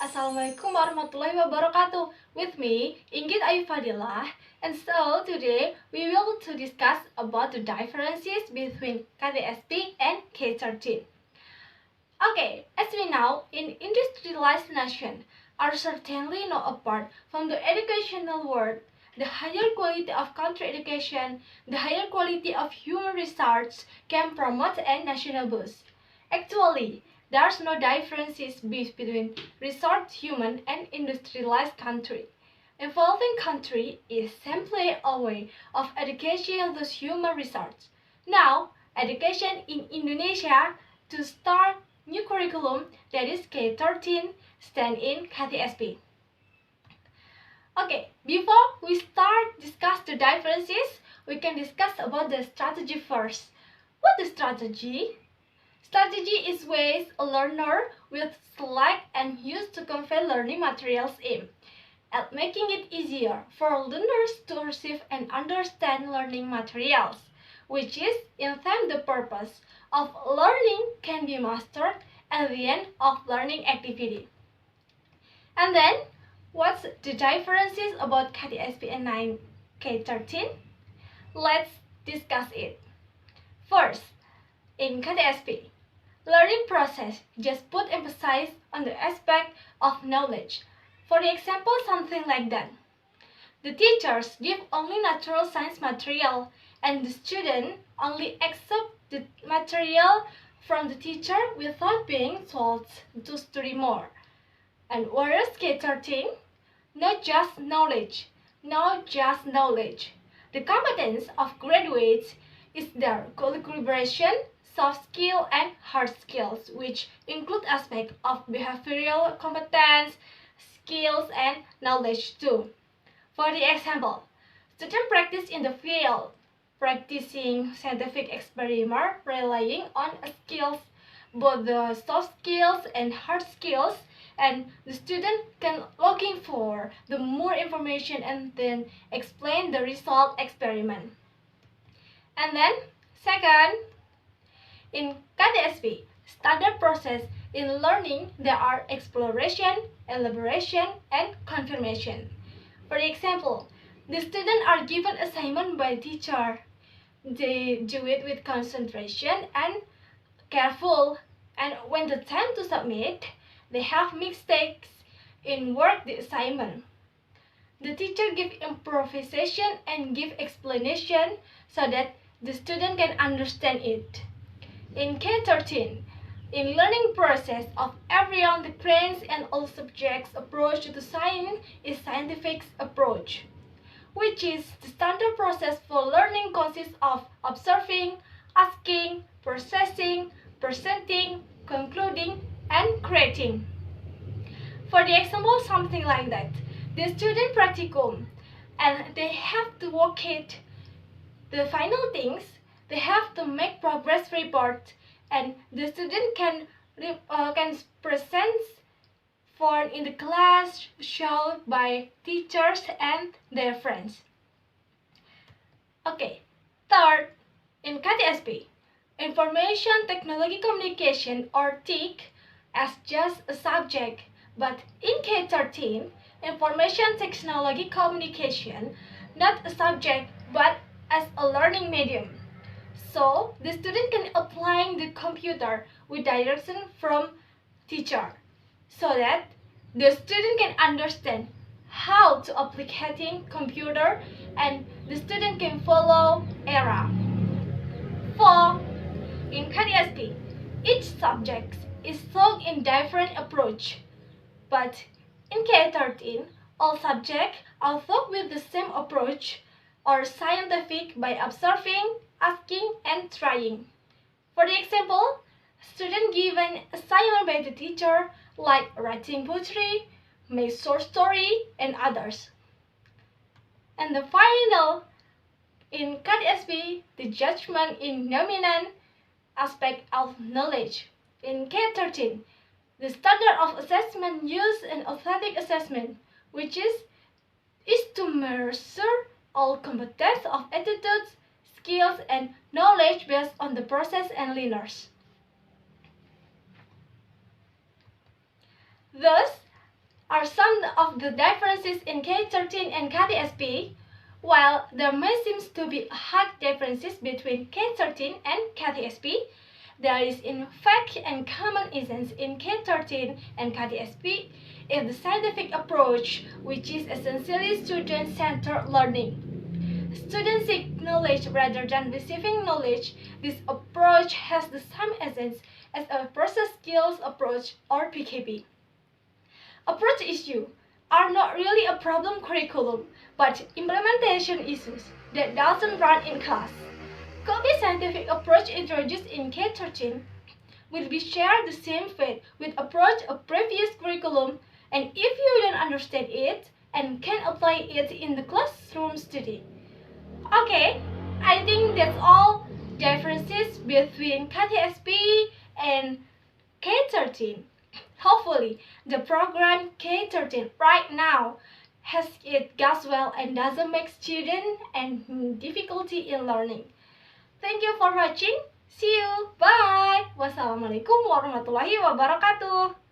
Assalamualaikum warahmatullahi wabarakatuh. With me, Inggit Ayu Fadilah. And so today we will to discuss about the differences between KTSP and K13. Okay, as we know, in industrialized nation are certainly not apart from the educational world. The higher quality of country education, the higher quality of human research can promote a national boost. Actually, there's no differences between research human and industrialized country. Evolving country is simply a way of education those human research. Now, education in Indonesia to start new curriculum that is K13 stand in KTSP. Okay, before we start discuss the differences, we can discuss about the strategy first. What is strategy? Strategy is ways a learner will select and use to convey learning materials in, and making it easier for learners to receive and understand learning materials, which is in time the purpose of learning can be mastered at the end of learning activity. And then, what's the differences about KTSP and K13? Let's discuss it. First, in KTSP, learning process just put emphasis on the aspect of knowledge. For the example, something like that. The teachers give only natural science material and the student only accept the material from the teacher without being told to study more. And whereas K13, not just knowledge. The competence of graduates is their collaboration, soft skill and hard skills, which include aspects of behavioral competence, skills and knowledge too. For the example, students practice in the field, practicing scientific experiment relying on skills, both the soft skills and hard skills, and the student can looking for the more information and then explain the result experiment. And then second, in KTSP, standard process in learning there are exploration, elaboration, and confirmation. For example, the students are given assignment by teacher. They do it with concentration and careful, and when the time to submit, they have mistakes in work the assignment. The teacher give improvisation and give explanation so that the student can understand it. In K13, in learning process of everyone, the brains and all subjects approach to science is scientific approach, which is the standard process for learning consists of observing, asking, processing, presenting, concluding, and creating. For the example, something like that. The student practicum, and they have to work it. The final things, they have to make progress report, and the student can present for in the class shown by teachers and their friends. Okay, third, in KTSP, Information Technology Communication or TIC as just a subject, but in K13, Information Technology Communication not a subject but as a learning medium. So the student can apply the computer with direction from teacher, so that the student can understand how to applicating computer and the student can follow era. 4. In KTSP, each subject is taught in different approach, but in K13, all subjects are taught with the same approach or scientific by observing, asking, and trying. For the example, student given assignment by the teacher like writing poetry, make short story, and others. And the final, in KTSP, the judgment in dominant aspect of knowledge. In K13, the standard of assessment use an authentic assessment, which is to measure all competence of attitudes, skills, and knowledge based on the process and learners. Thus, are some of the differences in K13 and KTSP. While there may seem to be hard differences between K13 and KTSP, there is in fact and common essence in K13 and KTSP is the scientific approach, which is essentially student-centered learning. Students seek knowledge rather than receiving knowledge. This approach has the same essence as a process skills approach or PKP. Approach issues are not really a problem curriculum, but implementation issues that doesn't run in class. Copy scientific approach introduced in K13 will be shared the same fate with approach of previous curriculum, and if you don't understand it and can apply it in the classroom study. Okay, I think that's all differences between KTSP and K13. Hopefully, the program K13 right now has it goes well and doesn't make students and difficulty in learning. Thank you for watching. See you. Bye. Wassalamualaikum warahmatullahi wabarakatuh.